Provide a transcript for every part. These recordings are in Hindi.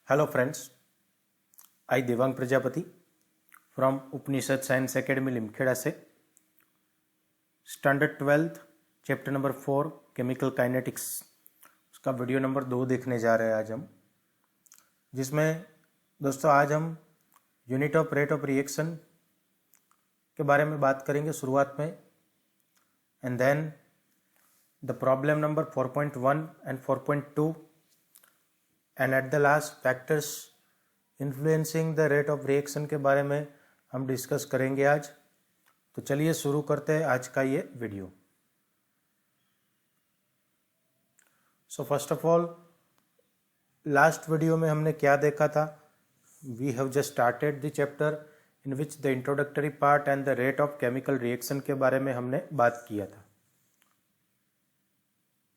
Hello friends, I Devang Prajapati from Upanishad Science Academy Limkheda से standard 12th chapter number 4 chemical kinetics उसका वीडियो नंबर 2 देखने जा रहे हैं आज हम, जिसमें दोस्तों आज हम unit of rate of reaction के बारे में बात करेंगे शुरुआत में, and then the problem number 4.1 and 4.2 and at the last factors influencing the rate of reaction के बारे में हम डिस्कस करेंगे आज। तो चलिए शुरू करते हैं आज का ये video. So first of all, last video में हमने क्या देखा था? We have just started the chapter in which the introductory part and the rate of chemical reaction के बारे में हमने बात किया था।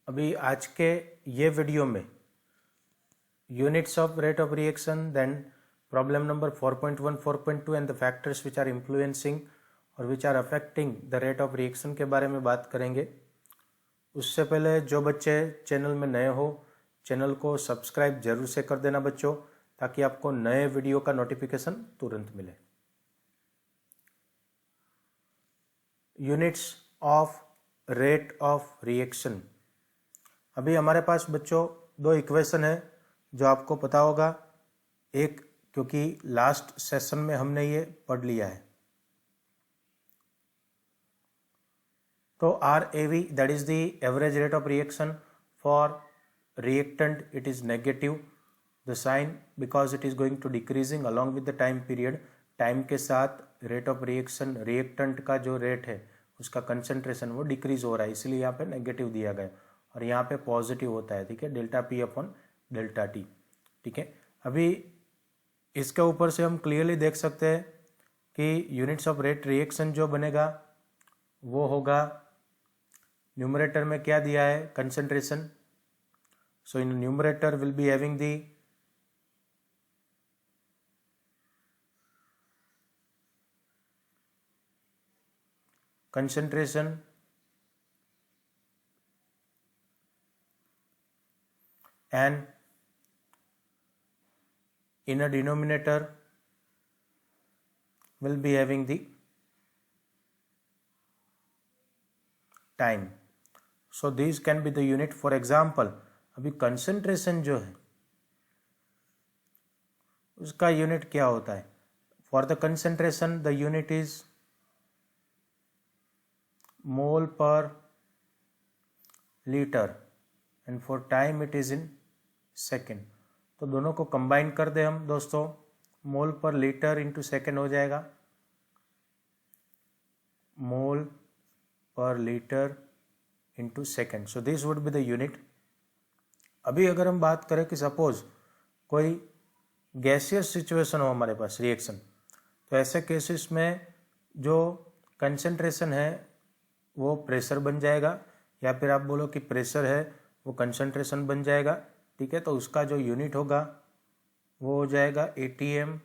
अभी आज के ये वीडियो में units of rate of reaction, then problem number 4.1, 4.2 and the factors which are influencing or which are affecting the rate of reaction के बारे में बात करेंगे। उससे पहले जो बच्चे चैनल में नए हो, चैनल को सब्सक्राइब जरूर से कर देना बच्चों, ताकि आपको नए वीडियो का नोटिफिकेशन तुरंत मिले। Units of rate of reaction. अभी हमारे पास बच्चों दो इक्वेशन है जो आपको पता होगा, एक क्योंकि लास्ट सेशन में हमने ये पढ़ लिया है। तो RAV that is the average rate of reaction for reactant, it is negative the sign because it is going to decreasing along with the time period. Time के साथ रेट ऑफ रिएक्शन, रिएक्टेंट का जो रेट है उसका कंसंट्रेशन वो डिक्रीज हो रहा है, इसलिए यहाँ पे नेगेटिव दिया गया और यहाँ पे पॉजिटिव होता है। ठीक है, delta P upon delta T। ठीक है, अभी इसके ऊपर से हम क्लियरली देख सकते हैं कि यूनिट्स ऑफ रेट रिएक्शन जो बनेगा वो होगा, न्यूमरेटर में क्या दिया है? Concentration. So in numerator will be having the concentration and in a denominator will be having the time. So these can be the unit. For example, अभी concentration जो है उसका यूनिट क्या होता है? For the concentration the unit is mole per liter and for time it is in second। तो दोनों को कंबाइन कर दे हम दोस्तों, मोल पर लीटर इंटू सेकेंड हो जाएगा, मोल पर litre into second. So this would be the unit. अभी अगर हम बात करें कि सपोज कोई गैसियस सिचुएशन हो हमारे पास रिएक्शन, तो ऐसे केसेस में जो कंसंट्रेशन है वो प्रेशर बन जाएगा, या फिर आप बोलो कि प्रेशर है वो कंसंट्रेशन बन जाएगा। ठीक है, तो उसका जो यूनिट होगा वो हो जाएगा ATM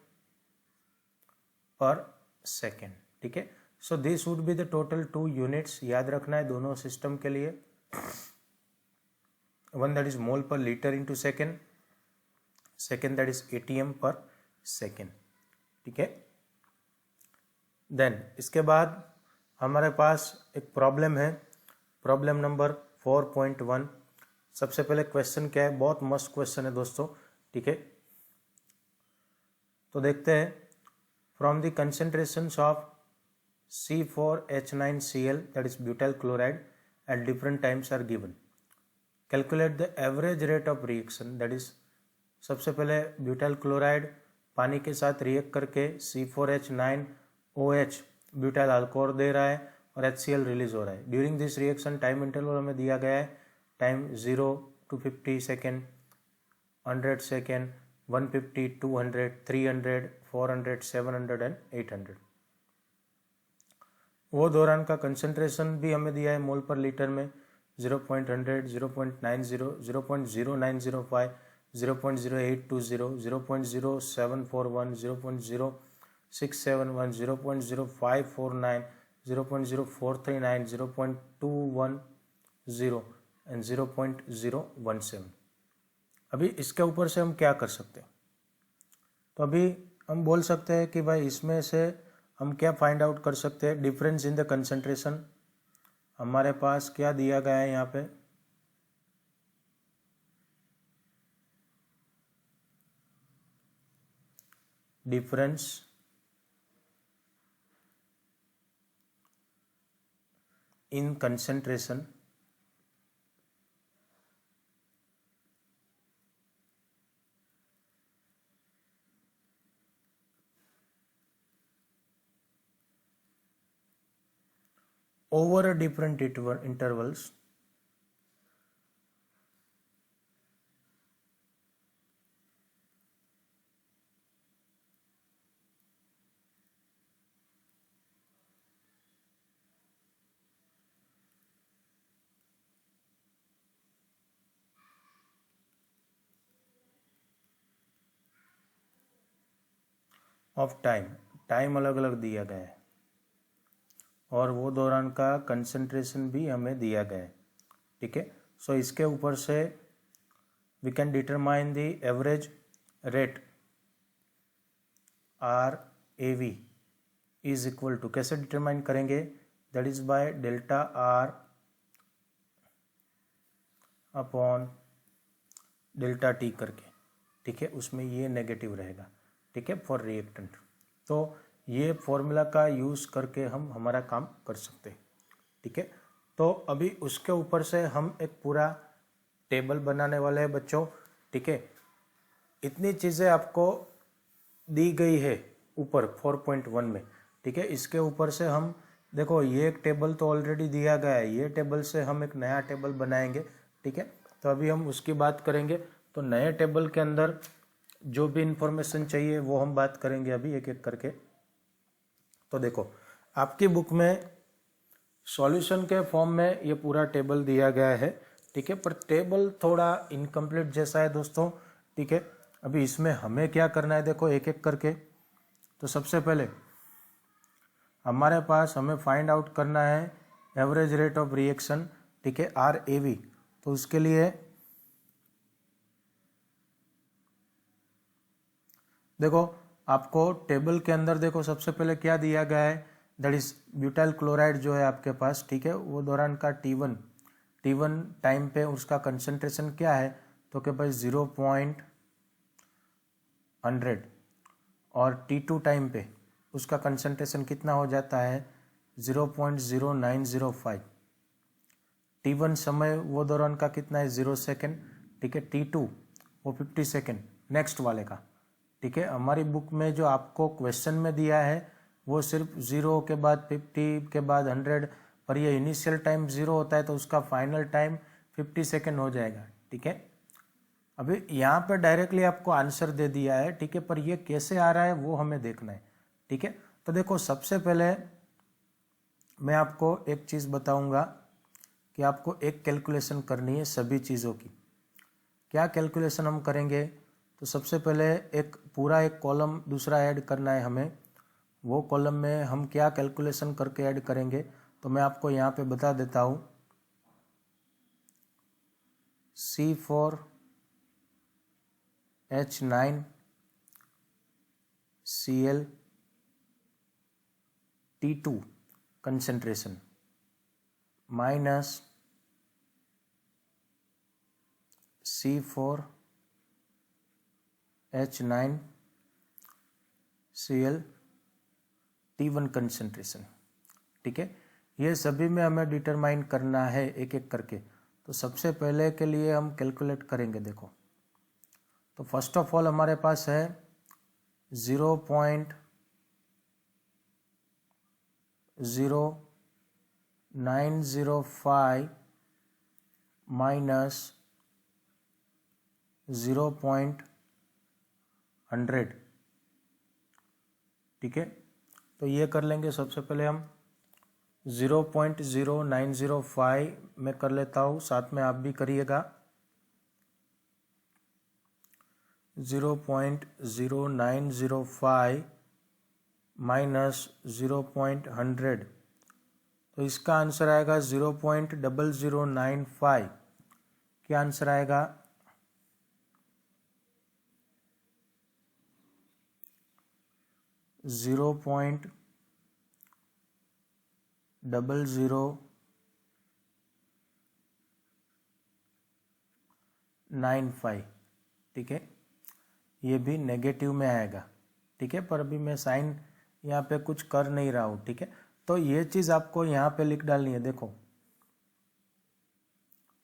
पर सेकेंड। ठीक है, so this would be the total 2 units. याद रखना है दोनों सिस्टम के लिए, वन दैट इज मोल पर litre into second, second that is ATM पर सेकेंड। ठीक है, देन इसके बाद हमारे पास एक प्रॉब्लम है, प्रॉब्लम नंबर 4.1। सबसे पहले क्वेश्चन क्या है? बहुत मस्त क्वेश्चन है दोस्तों। ठीक है, तो देखते हैं। From the concentrations of C4H9Cl that is butyl chloride at different times are given, calculate the average rate of reaction. That is सबसे पहले ब्यूटाइल क्लोराइड पानी के साथ रिएक्ट करके C4H9OH ब्यूटाइल अल्कोहल दे रहा है और HCl रिलीज हो रहा है। During this reaction time interval हमें दिया गया है, time 0 to 50 second, 100 second, 150, 200, 300, 400, 700 and 800। वो दौरान का कंसंट्रेशन भी हमें दिया है मोल पर लीटर में 0.100, 0.90, 0.0905, 0.0820, 0.0741, 0.0671, 0.0549, 0.0439, 0.210 एंड 0.017। अभी इसके ऊपर से हम क्या कर सकते हैं? तो अभी हम बोल सकते हैं कि भाई इसमें से हम क्या फाइंड आउट कर सकते हैं, डिफरेंस इन द कंसंट्रेशन। हमारे पास क्या दिया गया है यहाँ पे, difference in concentration over a different intervals of time अलग अलग दिया गया है और वो दौरान का कंसंट्रेशन भी हमें दिया गया है, ठीक है। सो इसके ऊपर से we can determine the average rate RAV is equal to, कैसे डिटरमाइन करेंगे, that is by delta R upon delta T करके, ठीक है। उसमें ये नेगेटिव रहेगा, ठीक है, फॉर रिएक्टेंट। तो ये फॉर्मूला का यूज़ करके हम हमारा काम कर सकते हैं, ठीक है। तो अभी उसके ऊपर से हम एक पूरा टेबल बनाने वाले हैं बच्चों, ठीक है। इतनी चीज़ें आपको दी गई है ऊपर 4.1 में, ठीक है। इसके ऊपर से हम देखो, ये एक टेबल तो ऑलरेडी दिया गया है, ये टेबल से हम एक नया टेबल बनाएंगे, ठीक है। तो अभी हम उसकी बात करेंगे। तो नए टेबल के अंदर जो भी इंफॉर्मेशन चाहिए वो हम बात करेंगे अभी एक एक करके। तो देखो, आपकी बुक में सॉल्यूशन के फॉर्म में ये पूरा टेबल दिया गया है, ठीक है, पर टेबल थोड़ा इनकम्प्लीट जैसा है दोस्तों, ठीक है। अभी इसमें हमें क्या करना है, देखो एक एक करके। तो सबसे पहले हमारे पास हमें फाइंड आउट करना है एवरेज रेट ऑफ रिएक्शन, ठीक है, RAV। तो उसके लिए देखो, आपको टेबल के अंदर देखो सबसे पहले क्या दिया गया है, दैट इज ब्यूटाइल क्लोराइड जो है आपके पास, ठीक है। वो दौरान का T1 टाइम पे उसका कंसंट्रेशन क्या है, तो के पास 0.100 और T2 टाइम पे उसका कंसंट्रेशन कितना हो जाता है 0.0905। T1 समय वो दौरान का कितना है 0 सेकेंड, ठीक है। T2 वो 50 सेकेंड नेक्स्ट वाले का, ठीक है। हमारी बुक में जो आपको क्वेश्चन में दिया है वो सिर्फ 0 के बाद 50 के बाद 100, पर ये इनिशियल टाइम 0 होता है तो उसका फाइनल टाइम 50 सेकेंड हो जाएगा, ठीक है। अभी यहाँ पे डायरेक्टली आपको आंसर दे दिया है, ठीक है, पर ये कैसे आ रहा है वो हमें देखना है, ठीक है। तो देखो, सबसे पहले मैं आपको एक चीज़ बताऊंगा कि आपको एक कैलकुलेशन करनी है सभी चीज़ों की। क्या कैलकुलेशन हम करेंगे, तो सबसे पहले एक पूरा एक कॉलम दूसरा ऐड करना है हमें। वो कॉलम में हम क्या कैलकुलेशन करके ऐड करेंगे, तो मैं आपको यहाँ पे बता देता हूँ। C4H9Cl T2 concentration minus C4H9Cl T1 concentration, ठीक है। ये सभी में हमें डिटरमाइन करना है एक एक करके। तो सबसे पहले के लिए हम कैलकुलेट करेंगे, देखो। तो फर्स्ट ऑफ ऑल हमारे पास है 0.0905 माइनस 0.100, ठीक है। तो ये कर लेंगे सबसे पहले हम 0.0905 में कर लेता हूँ, साथ में आप भी करिएगा। 0.0905 माइनस 0.100, तो इसका आंसर आएगा 0.0095। क्या आंसर आएगा, 0.0095, ठीक है, ये भी नेगेटिव में आएगा, ठीक है, पर अभी मैं साइन यहाँ पे कुछ कर नहीं रहा हूँ, ठीक है। तो ये चीज़ आपको यहाँ पे लिख डालनी है, देखो,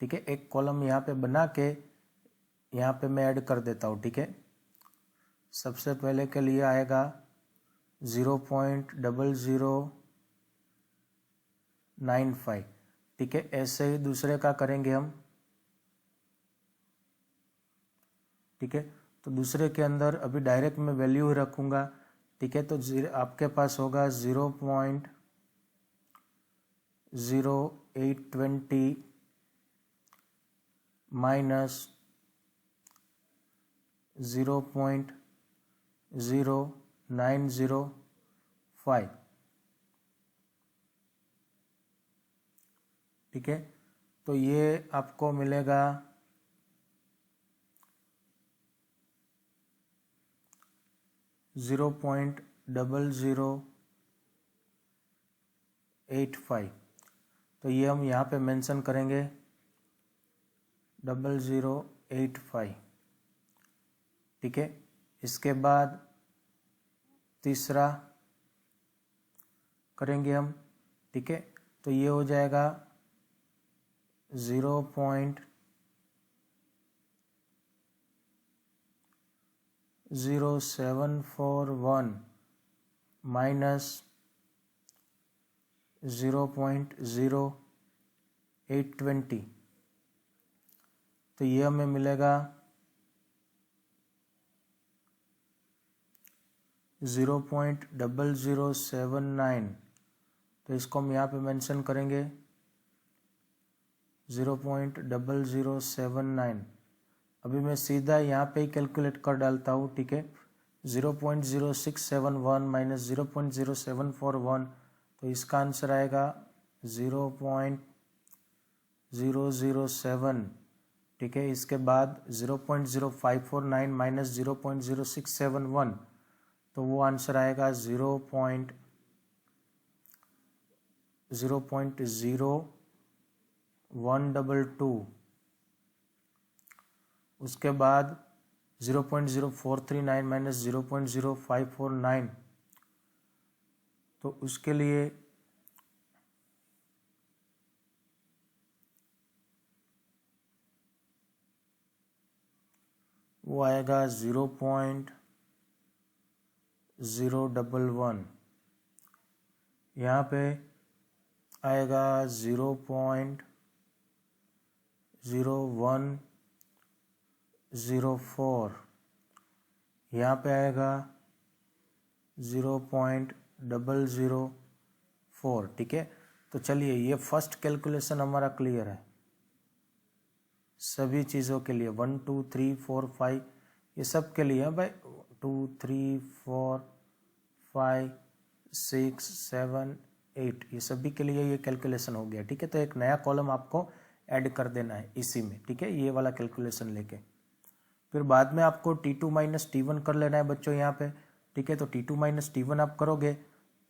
ठीक है, एक कॉलम यहाँ पे बना के यहाँ पे मैं ऐड कर देता हूँ, ठीक है। सबसे पहले के लिए आएगा 0.0095, ठीक है। ऐसे ही दूसरे का करेंगे हम, ठीक है। तो दूसरे के अंदर अभी डायरेक्ट मैं वैल्यू ही रखूँगा, ठीक है। तो आपके पास होगा 0.0820 माइनस 0.0905, ठीक है। तो ये आपको मिलेगा 0.0085, तो ये हम यहाँ पे मेंशन करेंगे 0085, ठीक है। इसके बाद तीसरा करेंगे हम, ठीक है। तो ये हो जाएगा 0.0741 माइनस 0.0820, तो ये हमें मिलेगा 0.0079, तो इसको हम यहाँ पे मेंशन करेंगे 0.0079। अभी मैं सीधा यहाँ पे ही कैलकुलेट कर डालता हूँ, ठीक है। 0.0671 माइनस 0.0741, तो इसका आंसर आएगा 0.007, ठीक है। इसके बाद 0.0549 माइनस 0.0671, तो वो आंसर आएगा 0.0122। उसके बाद 0.0439 माइनस 0.0549, तो उसके लिए वो आएगा 0.011, यहाँ पे आएगा 0.0104, यहाँ पे आएगा 0.004, ठीक है। तो चलिए, ये फर्स्ट कैलकुलेशन हमारा क्लियर है सभी चीज़ों के लिए, 1 2 3 4 5 ये सब के लिए भाई, 2 3 4 5 6 7 8 ये सभी के लिए ये कैलकुलेशन हो गया, ठीक है। तो एक नया कॉलम आपको ऐड कर देना है इसी में, ठीक है, ये वाला कैलकुलेशन लेके। फिर बाद में आपको T2 माइनस T1 कर लेना है बच्चों यहाँ पे, ठीक है। तो T2 माइनस T1 आप करोगे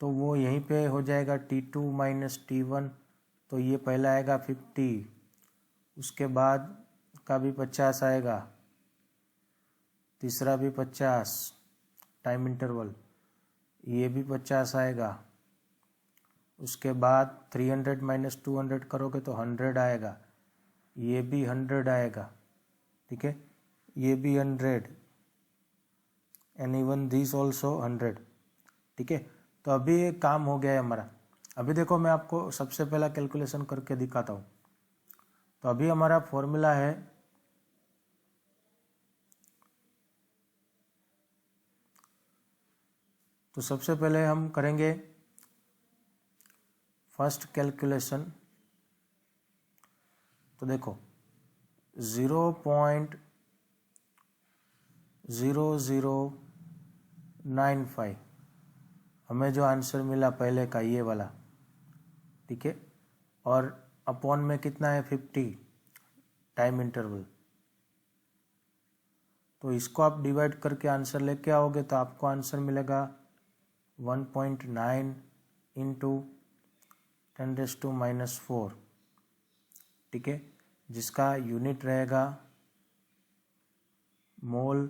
तो वो यहीं पे हो जाएगा T2 माइनस T1, तो ये पहला आएगा 50, उसके बाद का भी 50 आएगा, तीसरा भी 50 टाइम इंटरवल, ये भी 50 आएगा, उसके बाद 300 माइनस 200 करोगे तो 100 आएगा, ये भी 100 आएगा, ठीक है, ये भी 100 एंड इवन दिस ऑल्सो 100, ठीक है। तो अभी ये काम हो गया है हमारा। अभी देखो, मैं आपको सबसे पहला कैलकुलेशन करके दिखाता हूँ। तो अभी हमारा फॉर्मूला है तो सबसे पहले हम करेंगे फर्स्ट कैलकुलेशन। तो देखो 0.0095 हमें जो आंसर मिला पहले का ये वाला, ठीक है, और अपॉन में कितना है 50 टाइम इंटरवल, तो इसको आप डिवाइड करके आंसर लेके आओगे तो आपको आंसर मिलेगा 1.9 इंटू 10⁻⁻⁴, ठीक है, जिसका यूनिट रहेगा मोल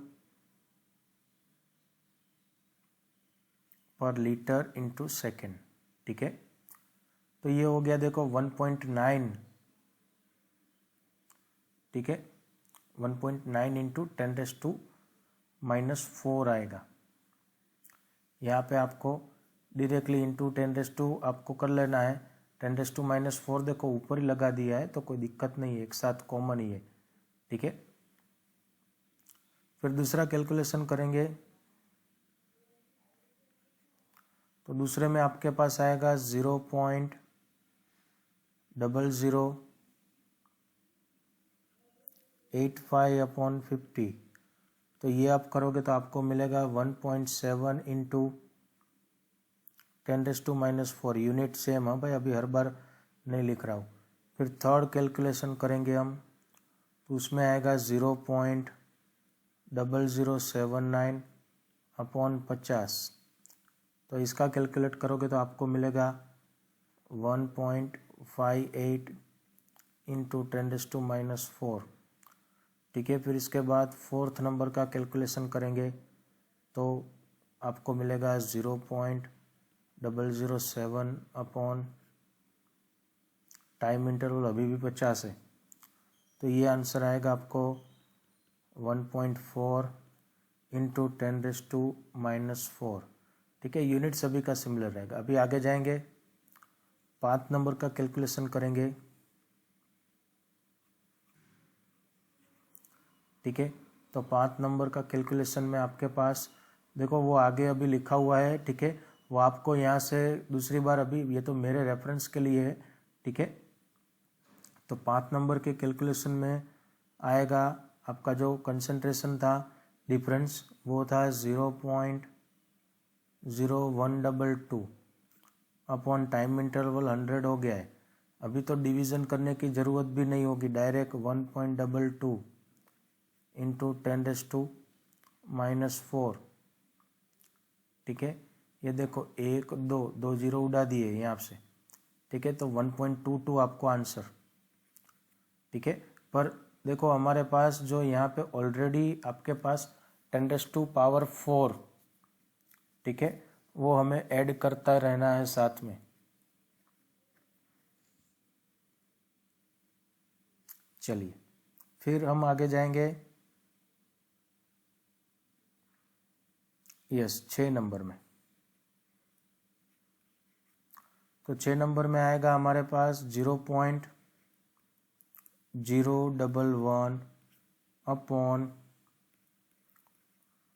पर लीटर इंटू सेकेंड, ठीक है। तो ये हो गया देखो 1.9, ठीक है, 1.9 इंटू 10⁻⁻⁴ आएगा। यहाँ पे आपको डायरेक्टली इंटू 10 आपको कर लेना है। 10⁻⁻⁴ देखो ऊपर ही लगा दिया है तो कोई दिक्कत नहीं है, एक साथ कॉमन ही है, ठीक है। फिर दूसरा कैलकुलेशन करेंगे तो दूसरे में आपके पास आएगा 0.0085/50। तो ये आप करोगे तो आपको मिलेगा 1.7 इंटू 10⁻⁻⁴, यूनिट सेम है भाई, अभी हर बार नहीं लिख रहा हूँ। फिर थर्ड कैलकुलेशन करेंगे हम तो उसमें आएगा 0.0079/50। तो इसका कैलकुलेट करोगे तो आपको मिलेगा 1.58 इंटू 10⁻⁻⁴, ठीक है। फिर इसके बाद फोर्थ नंबर का कैलकुलेशन करेंगे तो आपको मिलेगा 0.007 अपॉन टाइम इंटरवल अभी भी 50 है, तो ये आंसर आएगा आपको 1.4 इंटू 10⁻⁻⁴, ठीक है। यूनिट सभी का सिमिलर रहेगा। अभी आगे जाएंगे, 5 नंबर का कैलकुलेशन करेंगे, ठीक है। तो 5 नंबर का कैलकुलेशन में आपके पास देखो वो आगे अभी लिखा हुआ है, ठीक है, वो आपको यहाँ से दूसरी बार, अभी ये तो मेरे रेफरेंस के लिए है, ठीक है। तो 5 नंबर के कैलकुलेशन में आएगा आपका जो कंसंट्रेशन था डिफरेंस वो था 0.0122 अपॉन टाइम इंटरवल 100 हो गया है। अभी तो डिवीज़न करने की ज़रूरत भी नहीं होगी, डायरेक्ट 1.22 इंटू 10⁻⁻⁴, ठीक है। ये देखो 1 2 जीरो उड़ा दिए यहाँ से, ठीक है, तो 1.22 आपको आंसर, ठीक है। पर देखो हमारे पास जो यहाँ पे ऑलरेडी आपके पास 10⁻⁴, ठीक है, वो हमें ऐड करता रहना है साथ में। चलिए फिर हम आगे जाएंगे, यस 6 नंबर में। तो 6 नंबर में आएगा हमारे पास 0.011 अपॉन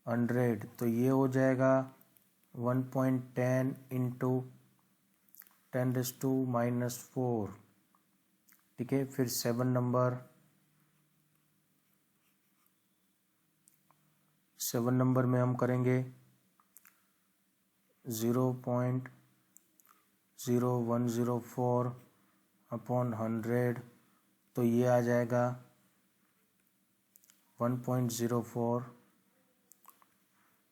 100, तो ये हो जाएगा 1.10 इंटू 10⁻⁻⁴, ठीक है। फिर 7 नंबर में हम करेंगे 0.0104 अपॉन 100, तो ये आ जाएगा 1.04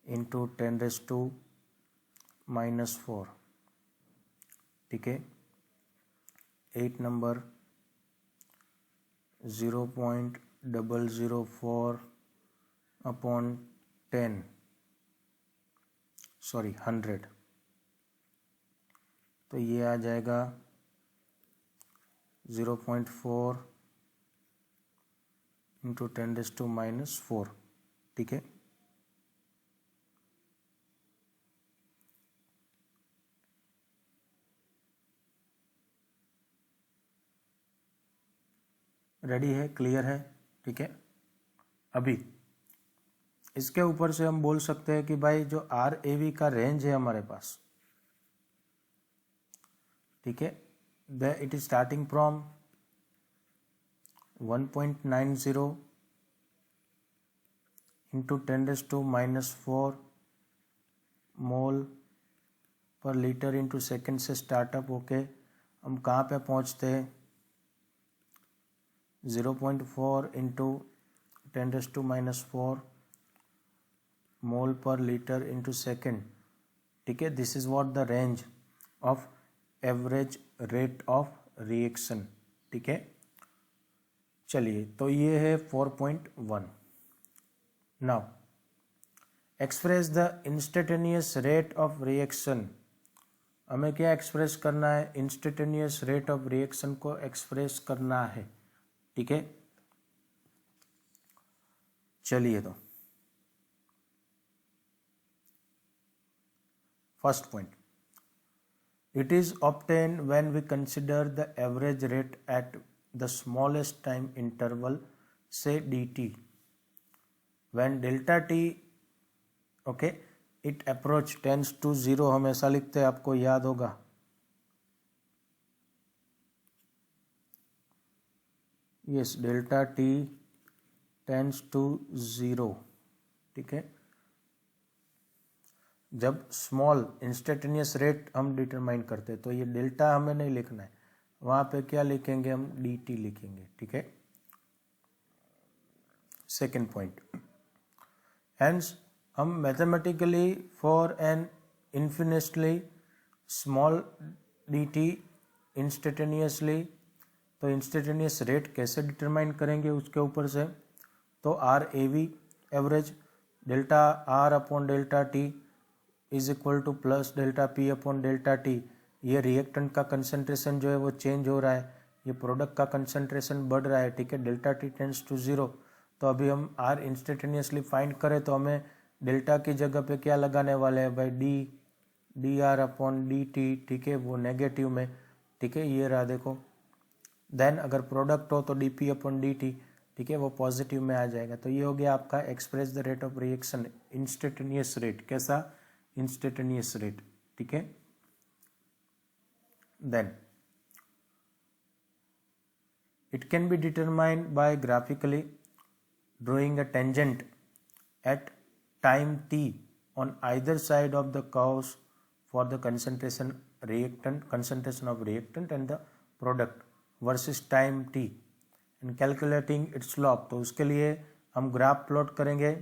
इंटू 10⁻⁻⁴, ठीक है। 8 नंबर 0.004 अपॉन 100, तो ये आ जाएगा 0.4 इंटू 10⁻⁻⁴, ठीक है। रेडी है, क्लियर है, ठीक है। अभी इसके ऊपर से हम बोल सकते हैं कि भाई जो RAV का रेंज है हमारे पास, ठीक है, it is starting from 1.90 into 10⁻⁻⁴ मोल पर लीटर इंटू सेकेंड से स्टार्टअप होके हम कहाँ पे पहुँचते हैं 0.4 इंटू 10⁻⁻⁴ मोल पर लीटर इंटू सेकेंड, ठीक है, this is what the range of average rate of reaction. ठीक है, चलिए तो ये है 4.1। Now express the instantaneous rate of reaction. हमें क्या एक्सप्रेस करना है? इंस्टेंटेनियस रेट ऑफ रिएक्शन को एक्सप्रेस करना है। ठीक है, चलिए तो first point, it is obtain when we consider the average rate at the smallest time interval से dt when delta t okay it approach tense to 0। हमेशा लिखते हैं, आपको याद होगा। Yes, delta t tends to 0। ठीक है, जब स्मॉल इंस्टेंटेनियस रेट हम डिटरमाइन करते हैं तो ये डेल्टा हमें नहीं लिखना है, वहां पे क्या लिखेंगे? हम dt लिखेंगे। ठीक है, सेकेंड पॉइंट, हेंस हम mathematically for an infinitely small dt instantaneously, तो इंस्टेंटेनियस रेट कैसे डिटरमाइन करेंगे उसके ऊपर से, तो R A V average delta R upon delta T is equal to plus delta P upon delta T. ये रिएक्टेंट का कंसंट्रेशन जो है वो चेंज हो रहा है, ये प्रोडक्ट का कंसंट्रेशन बढ़ रहा है। ठीक है, डेल्टा टी टेंड्स टू 0। तो अभी हम आर इंस्टेंटेनियसली फाइंड करें तो हमें डेल्टा की जगह पे क्या लगाने वाले हैं भाई? D R upon D T. ठीक है, वो नेगेटिव में। ठीक है, ये रहा देखो। देन अगर प्रोडक्ट हो तो D P upon D T. ठीक है, वो पॉजिटिव में आ जाएगा। तो ये हो गया आपका express the rate of reaction, instantaneous rate. कैसा? Instantaneous rate. ठीक है, then it can be determined by graphically drawing a tangent at time t on either side of the curves for the concentration of reactant and the product versus time t and calculating its slope। तो उसके लिए हम ग्राफ प्लॉट करेंगे।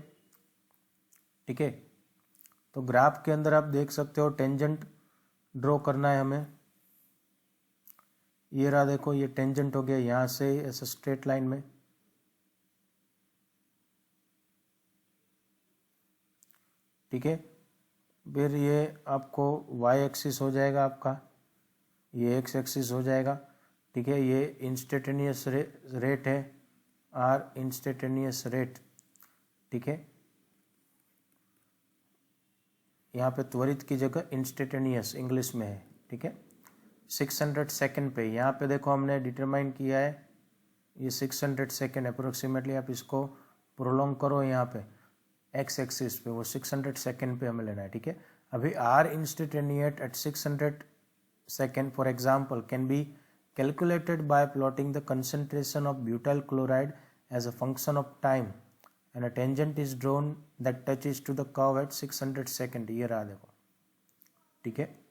ठीक है, तो ग्राफ के अंदर आप देख सकते हो टेंजेंट ड्रॉ करना है हमें। ये रहा देखो, ये टेंजेंट हो गया यहाँ से ऐसे स्ट्रेट लाइन में। ठीक है, फिर ये आपको y एक्सिस हो जाएगा आपका, ये x एक्सिस हो जाएगा। ठीक है, ये इंस्टेंटेनियस रेट है, आर इंस्टेंटेनियस रेट। ठीक है, यहाँ पे त्वरित की जगह इंस्टेंटेनियस इंग्लिश में है। ठीक है, 600 सेकेंड पे यहाँ पे देखो हमने डिटरमाइन किया है ये 600 सेकेंड अप्रोक्सीमेटली। आप इसको प्रोलॉन्ग करो यहाँ पे एक्स एक्सिस पे, वो 600 सेकेंड पे हमें लेना है। ठीक है, अभी R instantaneous at 600 second for example can be calculated by plotting the concentration of butyl chloride as a function of time and a tangent is drawn that touches to the curve at 600 second. ये रहा देखो। ठीक है,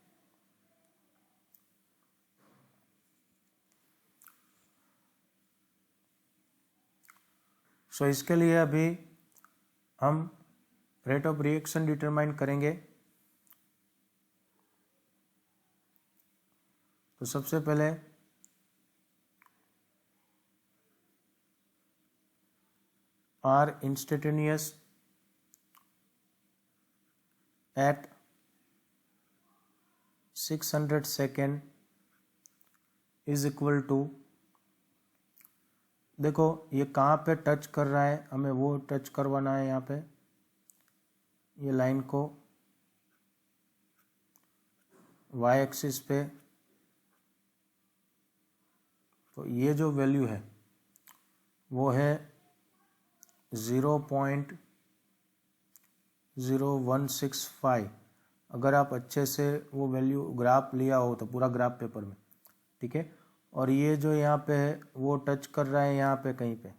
सो इसके लिए अभी हम रेट ऑफ रिएक्शन डिटरमाइन करेंगे। तो सबसे पहले R instantaneous at 600 second is equal to, देखो ये कहाँ पे टच कर रहा है, हमें वो टच करवाना है यहाँ पे, ये लाइन को y एक्सिस पे। तो ये जो वैल्यू है वो है 0.0165। अगर आप अच्छे से वो वैल्यू ग्राफ लिया हो तो पूरा ग्राफ पेपर में। ठीक है, और ये जो यहाँ पे है वो टच कर रहा है यहाँ पे कहीं पे।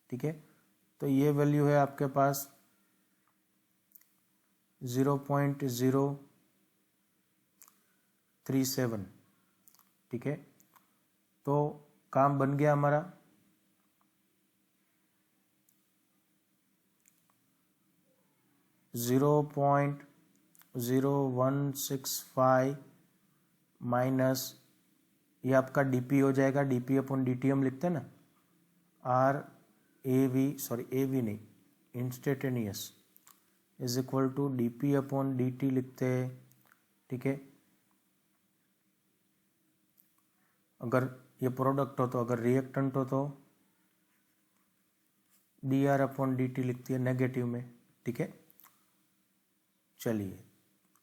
ठीक है, तो ये वैल्यू है आपके पास 0.037। ठीक है, तो काम बन गया हमारा। 0.0165 माइनस ये आपका डीपी हो जाएगा, डीपी अपॉन dt हम लिखते हैं ना, ए वी नहीं, instantaneous is equal to D P upon dt लिखते हैं। ठीक है, अगर ये प्रोडक्ट हो तो, अगर रिएक्टेंट हो तो dr अपॉन dt लिखती है नेगेटिव में। ठीक है, चलिए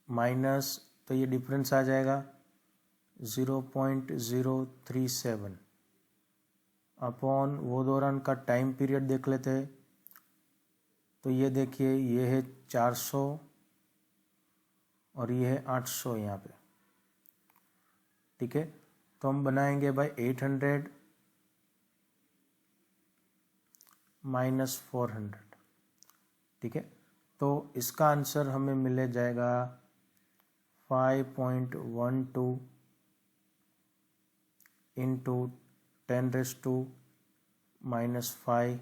माइनस, तो ये डिफरेंस आ जाएगा 0.037 अपॉन वो दौरान का टाइम पीरियड देख लेते हैं। तो ये देखिए, ये है 400 और ये है 800 यहाँ पे। ठीक है, तो हम बनाएंगे भाई 800 माइनस 400। ठीक है, तो इसका आंसर हमें मिले जाएगा 5.12 इंटू 10⁻⁻5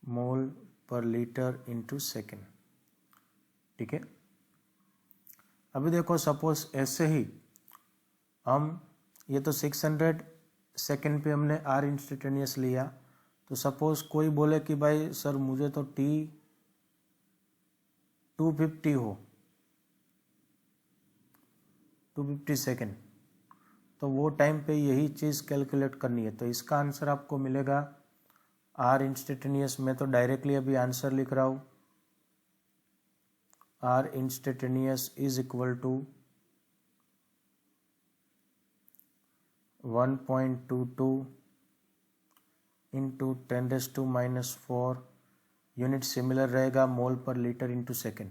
मोल पर लीटर इंटू सेकेंड। ठीक है, अभी देखो सपोज ऐसे ही हम, ये तो 600 सेकेंड पे हमने आर इंस्टेंटेनियस लिया, तो सपोज कोई बोले कि भाई सर मुझे तो टी 250 हो, 250 सेकेंड, तो वो टाइम पे यही चीज़ कैलकुलेट करनी है। तो इसका आंसर आपको मिलेगा आर इंस्टेंटेनियस में, तो डायरेक्टली अभी आंसर लिख रहा हूँ, R instantaneous is equal to 1.22 into 10⁻⁻4 unit similar रहेगा मोल पर लीटर इंटू सेकेंड,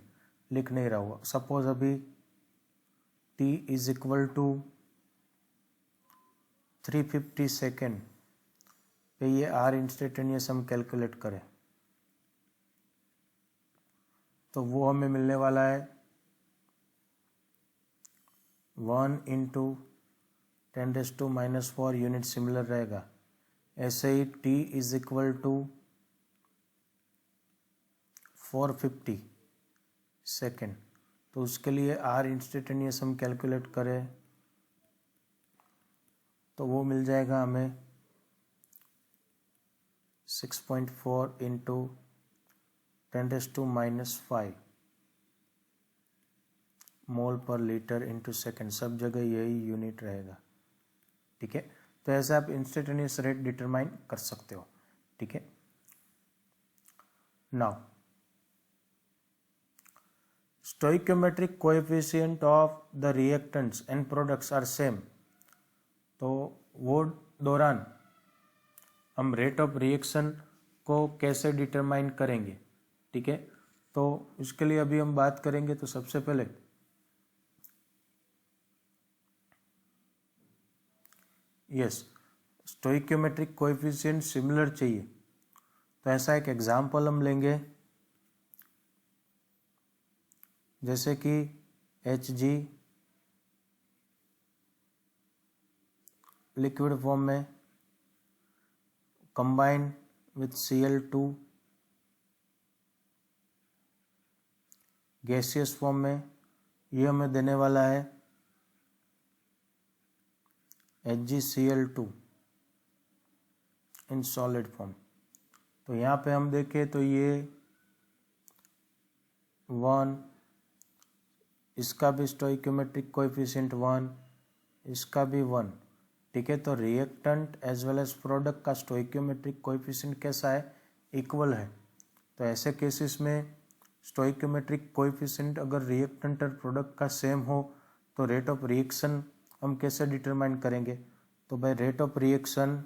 लिख नहीं रहा हुआ। सपोज अभी T is equal to 350 second पे ये आर इंस्टेंटेनियस हम कैलकुलेट करें तो वो हमें मिलने वाला है 1 इंटू 10⁻⁻4 यूनिट सिमिलर रहेगा। ऐसे ही T is equal to 450 second, तो उसके लिए आर इंस्टेंटेनियस हम कैलकुलेट करें तो वो मिल जाएगा हमें 6.4 इंटू 10⁻⁻5 मोल पर लीटर इंटू सेकेंड, सब जगह यही यूनिट रहेगा। ठीक है, तो ऐसे आप इंस्टेंटेनियस रेट डिटरमाइन कर सकते हो। ठीक है, now stoichiometric coefficient of the reactants and products are same, तो वो दौरान हम रेट ऑफ रिएक्शन को कैसे डिटरमाइन करेंगे। ठीक है, तो इसके लिए अभी हम बात करेंगे। तो सबसे पहले यस, स्टोइक्योमेट्रिक कोएफिशिएंट सिमिलर चाहिए, तो ऐसा एक एग्जाम्पल हम लेंगे, जैसे कि Hg लिक्विड फॉर्म में combine with Cl2 gaseous form में, ये हमें देने वाला है HgCl2 इन सॉलिड फॉर्म। तो यहाँ पे हम देखें तो ये 1, इसका भी स्टोइक्योमेट्रिक कोएफिशिएंट 1, इसका भी 1। ठीक है, तो reactant as well as product का स्टोइक्योमेट्रिक कोएफिशिएंट कैसा है, इक्वल है। तो ऐसे केसेस में स्टोइक्योमेट्रिक कोएफिशिएंट अगर रिएक्टेंट और प्रोडक्ट का सेम हो तो रेट ऑफ रिएक्शन हम कैसे डिटरमाइन करेंगे। तो भाई rate of reaction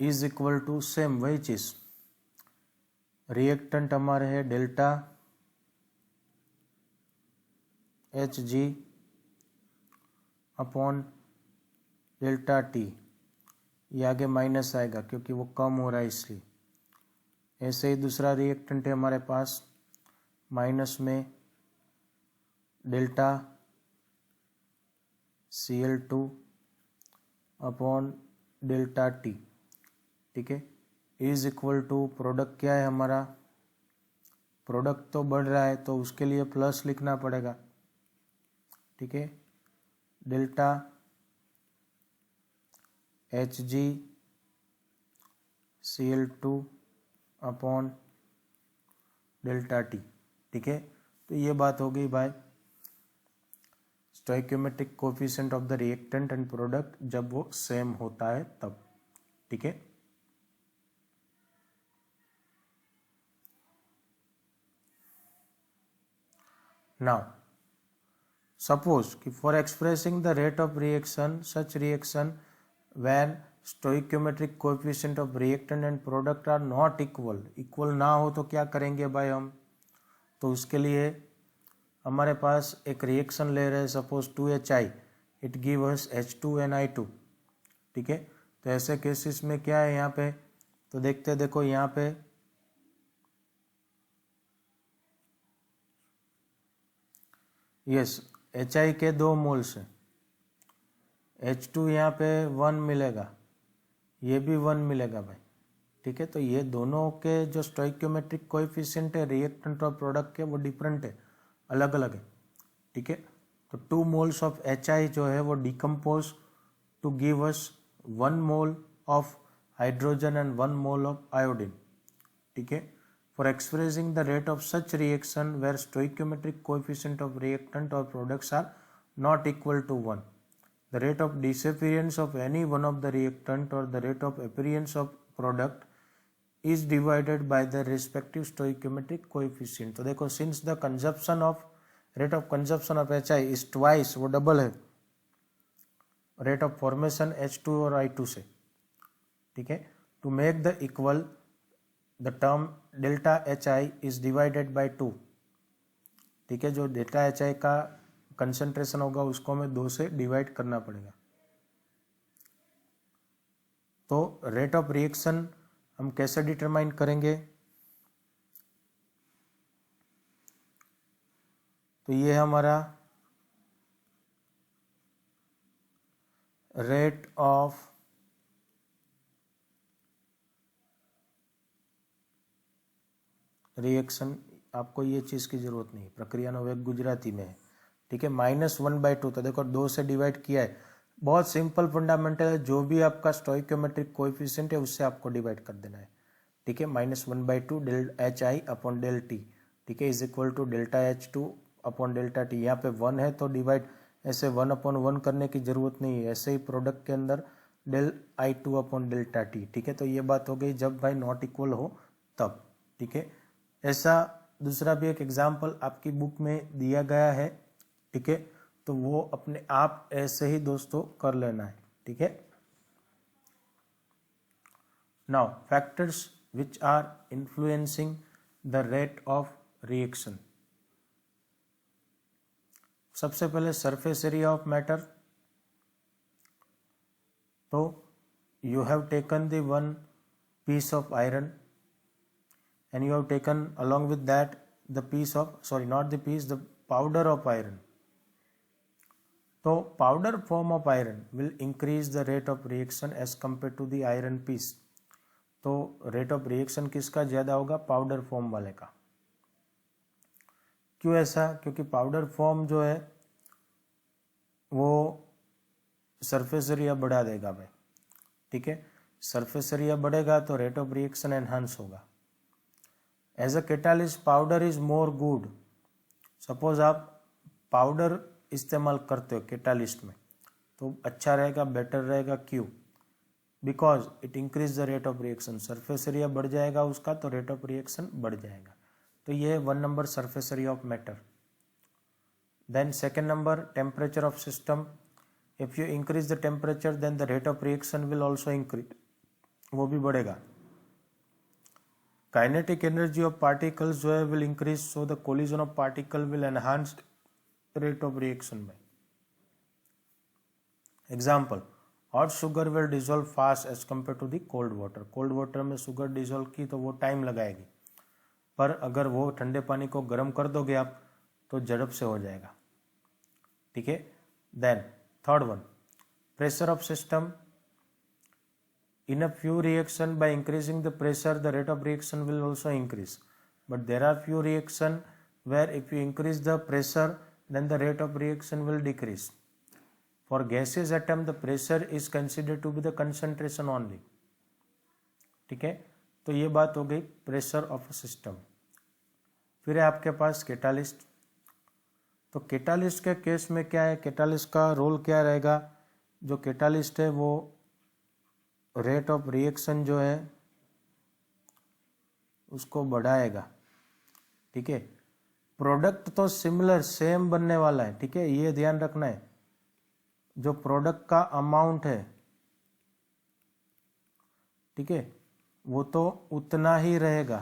is equal to same, वही चीज, रिएक्टेंट हमारे है delta Hg upon delta T, ये आगे माइनस आएगा क्योंकि वो कम हो रहा है इसलिए। ऐसे ही दूसरा रिएक्टेंट है हमारे पास, माइनस में delta Cl2 upon delta T, ठीक है, इज इक्वल टू प्रोडक्ट क्या है हमारा, प्रोडक्ट तो बढ़ रहा है तो उसके लिए प्लस लिखना पड़ेगा, ठीक है, delta Hg Cl2 upon delta T, ठीक है। तो ये बात हो गई भाई stoichiometric coefficient of the reactant and product जब वो सेम होता है तब, ठीक है। नाउ सपोज कि for expressing the rate of reaction such reaction when stoichiometric coefficient of reactant and product are not equal ना हो तो क्या करेंगे भाई हम, तो उसके लिए हमारे पास एक रिएक्शन ले रहे हैं suppose 2HI, it give us H2NI2, ठीक है। तो ऐसे केसेस में क्या है यहाँ पे, तो देखते देखो यहाँ पे यस HI के 2 मोल्स हैं, H2 यहाँ पे 1 मिलेगा, ये भी 1 मिलेगा भाई, ठीक है। तो ये दोनों के जो स्टोइकियोमेट्रिक कोएफिशिएंट है रिएक्टेंट और प्रोडक्ट के वो डिफरेंट है, अलग अलग है, ठीक है। तो 2 मोल्स ऑफ HI जो है वो decompose to give us 1 mole of hydrogen and 1 mole of iodine, ठीक है। For expressing the rate of such reaction where stoichiometric coefficient of reactant और products are not equal to 1, the rate of disappearance of any one of the reactant or the rate of appearance of product is divided by the respective stoichiometric coefficient। तो देखो since the consumption of rate of consumption of HI is twice, वो डबल है rate of formation H2 और I2 से, ठीक है। to make the equal the term delta HI is divided by 2, ठीक है। जो डेल्टा HI का कंसंट्रेशन होगा उसको हमें 2 से डिवाइड करना पड़ेगा। तो रेट ऑफ रिएक्शन हम कैसे डिटरमाइन करेंगे, तो ये हमारा रेट ऑफ रिएक्शन, आपको ये चीज़ की जरूरत नहीं, प्रक्रियाનો वेग गुजराती में है, ठीक है। -1/2, तो देखो 2 से डिवाइड किया है, बहुत सिंपल फंडामेंटल है, जो भी आपका स्टोइकियोमेट्रिक कोएफिशिएंट है उससे आपको डिवाइड कर देना है, ठीक है। -1/2 del HI upon del T, ठीक है, is equal to delta H2 upon delta T. यहाँ पे 1 है तो डिवाइड ऐसे 1/1 करने की जरूरत नहीं है, ऐसे ही प्रोडक्ट के अंदर del I2 upon delta T, ठीक है। तो ये बात हो गई जब भाई नॉट इक्वल हो तब, ठीक है। ऐसा दूसरा भी एक एग्जाम्पल आपकी बुक में दिया गया है, ठीक है। तो वो अपने आप ऐसे ही दोस्तों कर लेना है, ठीक है। Now factors which are influencing the rate of reaction, सबसे पहले सरफेस एरिया ऑफ मैटर। तो you have taken the 1 piece of iron and you have taken along with that the piece of, sorry not the piece, the powder of iron। तो powder form of iron will increase the rate of reaction as compared to the iron piece। तो rate of reaction किसका ज़्यादा होगा, पाउडर फॉर्म वाले का। क्यों ऐसा, क्योंकि पाउडर फॉर्म जो है वो सरफेस एरिया बढ़ा देगा भाई, ठीक है। सरफेस एरिया बढ़ेगा तो रेट ऑफ रिएक्शन एनहांस होगा। As a catalyst powder is more good, suppose आप पाउडर इस्तेमाल करते हो कैटालिस्ट में तो अच्छा रहेगा, बेटर रहेगा, क्यों, because it increase the rate of reaction, surface area बढ़ जाएगा उसका तो रेट ऑफ रिएक्शन बढ़ जाएगा। तो ये 1 number surface area of matter. Then second number temperature of system, if you increase the temperature then the rate of reaction will also increase, वो भी बढ़ेगा। काइनेटिक एनर्जी ऑफ पार्टिकल्स जो है will increase, so the collision of particle will enhance rate of reaction में। Example, hot sugar will dissolve fast as compare to the cold water. Cold water में शुगर डिजोल्व की तो वो टाइम लगाएगी, पर अगर वो ठंडे पानी को गर्म कर दोगे आप तो झड़प से हो जाएगा, ठीक है। Then Third one, pressure of system. In a few reaction, by increasing the pressure, the rate of reaction will also increase. But there are few reaction where if you increase the pressure, then the rate of reaction will decrease. For gaseous atom, the pressure is considered to be the concentration only. ठीक है, तो ये बात हो गई प्रेशर ऑफ सिस्टम। फिर है आपके पास कैटालिस्ट। तो कैटालिस्ट के केस में क्या है, कैटालिस्ट का रोल क्या रहेगा? जो कैटालिस्ट है वो रेट ऑफ रिएक्शन जो है उसको बढ़ाएगा। ठीक है, प्रोडक्ट तो सिमिलर सेम बनने वाला है। ठीक है, ये ध्यान रखना है, जो प्रोडक्ट का अमाउंट है, ठीक है, वो तो उतना ही रहेगा,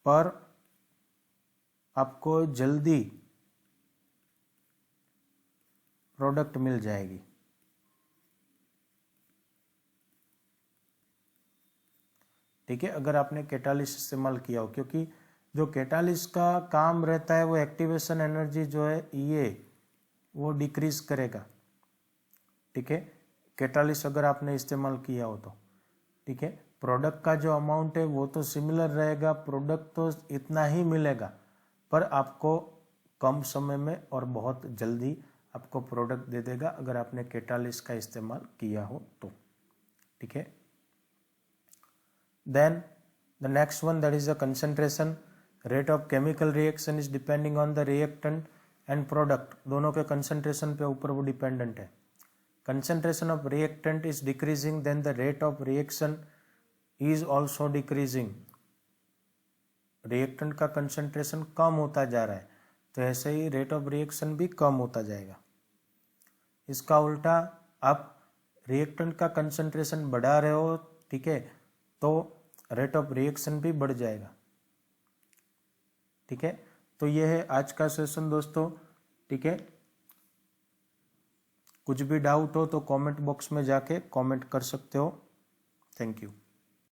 पर आपको जल्दी प्रोडक्ट मिल जाएगी। ठीक है, अगर आपने कैटालिस्ट इस्तेमाल किया हो, क्योंकि जो कैटालिस्ट का काम रहता है वो एक्टिवेशन एनर्जी जो है ये वो डिक्रीज करेगा। ठीक है, कैटालिस्ट अगर आपने इस्तेमाल किया हो तो ठीक है, प्रोडक्ट का जो अमाउंट है वो तो सिमिलर रहेगा, प्रोडक्ट तो इतना ही मिलेगा, पर आपको कम समय में और बहुत जल्दी आपको प्रोडक्ट दे देगा अगर आपने कैटालिस्ट का इस्तेमाल किया हो तो। ठीक है, then the next one, that is the concentration. Rate of chemical reaction is depending on the reactant and product, दोनों के कंसंट्रेशन पे ऊपर वो डिपेंडेंट है। Concentration of reactant is decreasing, then the rate of reaction is also decreasing. Reactant का कंसंट्रेशन कम होता जा रहा है, तो ऐसे ही रेट ऑफ रिएक्शन भी कम होता जाएगा। इसका उल्टा, आप रिएक्टेंट का कंसंट्रेशन बढ़ा रहे हो, ठीक है, तो रेट ऑफ रिएक्शन भी बढ़ जाएगा। ठीक है, तो ये है आज का सेशन दोस्तों। ठीक है, कुछ भी डाउट हो तो कमेंट बॉक्स में जाके कमेंट कर सकते हो। Thank you.